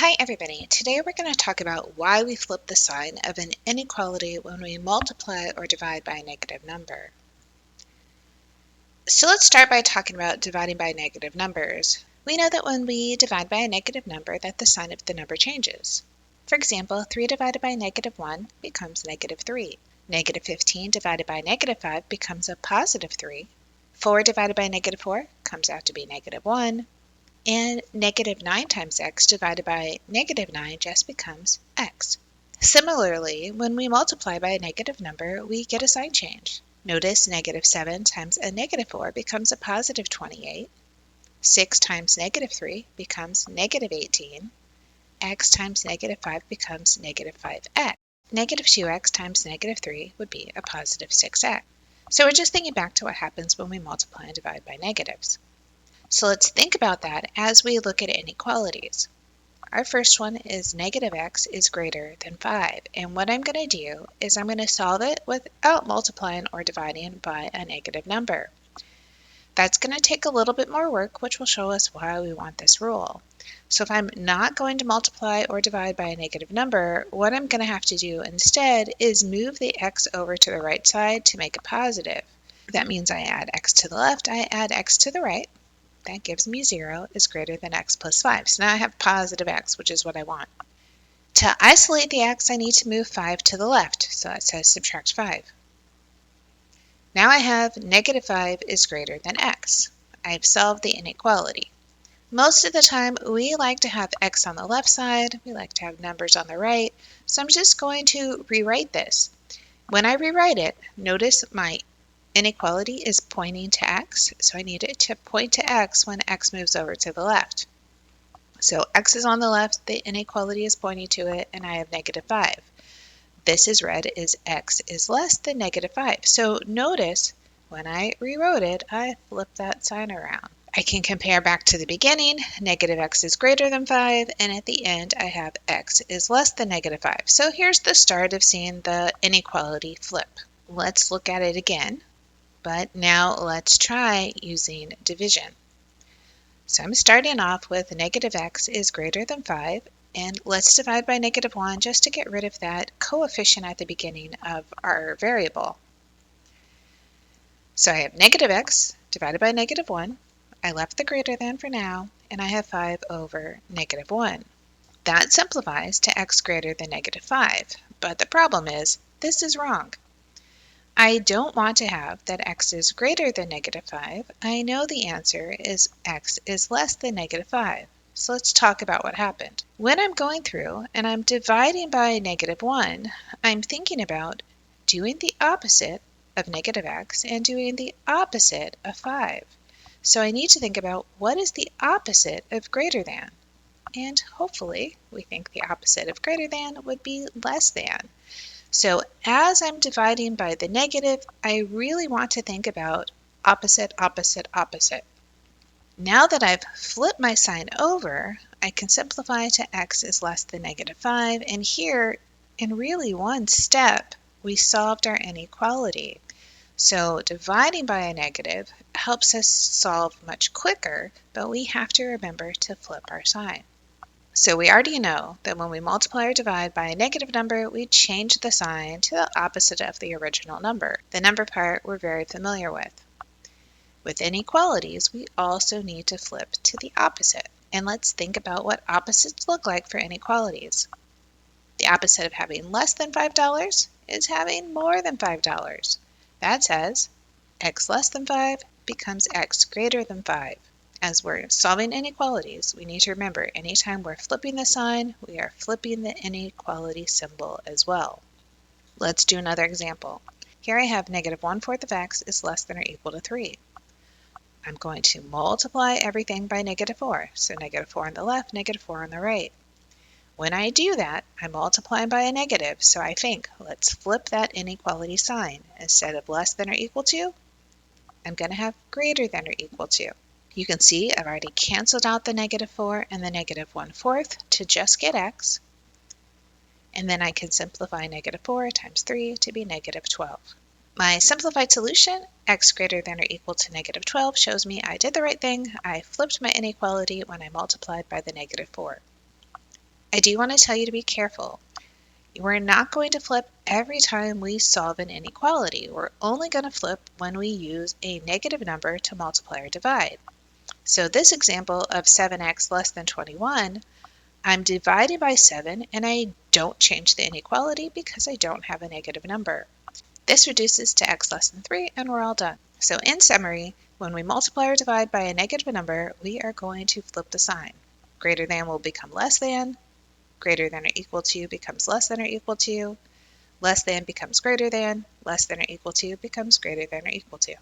Hi everybody, today we're going to talk about why we flip the sign of an inequality when we multiply or divide by a negative number. So let's start by talking about dividing by negative numbers. We know that when we divide by a negative number that the sign of the number changes. For example, 3 divided by negative 1 becomes negative 3. Negative 15 divided by negative 5 becomes a positive 3. 4 divided by negative 4 comes out to be negative 1. And negative 9 times x divided by negative 9 just becomes x. Similarly, when we multiply by a negative number, we get a sign change. Notice negative 7 times a negative 4 becomes a positive 28. 6 times negative 3 becomes negative 18. X times negative 5 becomes negative 5x. Negative 2x times negative 3 would be a positive 6x. So we're just thinking back to what happens when we multiply and divide by negatives. So let's think about that as we look at inequalities. Our first one is negative x is greater than 5. And what I'm going to do is I'm going to solve it without multiplying or dividing by a negative number. That's going to take a little bit more work, which will show us why we want this rule. So if I'm not going to multiply or divide by a negative number, what I'm going to have to do instead is move the x over to the right side to make it positive. That means I add x to the left, I add x to the right. That gives me 0 is greater than x plus 5. So now I have positive x, which is what I want. To isolate the x, I need to move 5 to the left. So that says subtract 5. Now I have negative 5 is greater than x. I've solved the inequality. Most of the time, we like to have x on the left side. We like to have numbers on the right. So I'm just going to rewrite this. When I rewrite it, notice my inequality is pointing to x, so I need it to point to x when x moves over to the left. So x is on the left, the inequality is pointing to it, and I have negative 5. This is read as x is less than negative 5. So notice when I rewrote it, I flipped that sign around. I can compare back to the beginning, negative x is greater than 5, and at the end I have x is less than negative 5. So here's the start of seeing the inequality flip. Let's look at it again. But now let's try using division. So I'm starting off with negative x is greater than 5, and let's divide by negative 1 just to get rid of that coefficient at the beginning of our variable. So I have negative x divided by negative 1. I left the greater than for now, and I have 5 over negative 1. That simplifies to x greater than negative 5, but the problem is this is wrong. I don't want to have that x is greater than negative 5. I know the answer is x is less than negative 5. So let's talk about what happened. When I'm going through and I'm dividing by negative 1, I'm thinking about doing the opposite of negative x and doing the opposite of 5. So I need to think about what is the opposite of greater than. And hopefully we think the opposite of greater than would be less than. So as I'm dividing by the negative, I really want to think about opposite, opposite, opposite. Now that I've flipped my sign over, I can simplify to x is less than negative 5, and here, in really one step, we solved our inequality. So dividing by a negative helps us solve much quicker, but we have to remember to flip our sign. So we already know that when we multiply or divide by a negative number, we change the sign to the opposite of the original number. The number part we're very familiar with. With inequalities, we also need to flip to the opposite. And let's think about what opposites look like for inequalities. The opposite of having less than $5 is having more than $5. That says x less than 5 becomes x greater than 5. As we're solving inequalities, we need to remember anytime we're flipping the sign, we are flipping the inequality symbol as well. Let's do another example. Here I have negative 1/4 of x is less than or equal to 3. I'm going to multiply everything by negative 4. So negative 4 on the left, negative 4 on the right. When I do that, I'm multiplying by a negative, so I think, let's flip that inequality sign. Instead of less than or equal to, I'm going to have greater than or equal to. You can see I've already canceled out the negative 4 and the negative 1/4 to just get x. And then I can simplify negative 4 times 3 to be negative 12. My simplified solution, x greater than or equal to negative 12, shows me I did the right thing. I flipped my inequality when I multiplied by the negative 4. I do want to tell you to be careful. We're not going to flip every time we solve an inequality. We're only going to flip when we use a negative number to multiply or divide. So this example of 7x less than 21, I'm dividing by 7 and I don't change the inequality because I don't have a negative number. This reduces to x less than 3 and we're all done. So in summary, when we multiply or divide by a negative number, we are going to flip the sign. Greater than will become less than, greater than or equal to becomes less than or equal to, less than becomes greater than, less than or equal to becomes greater than or equal to.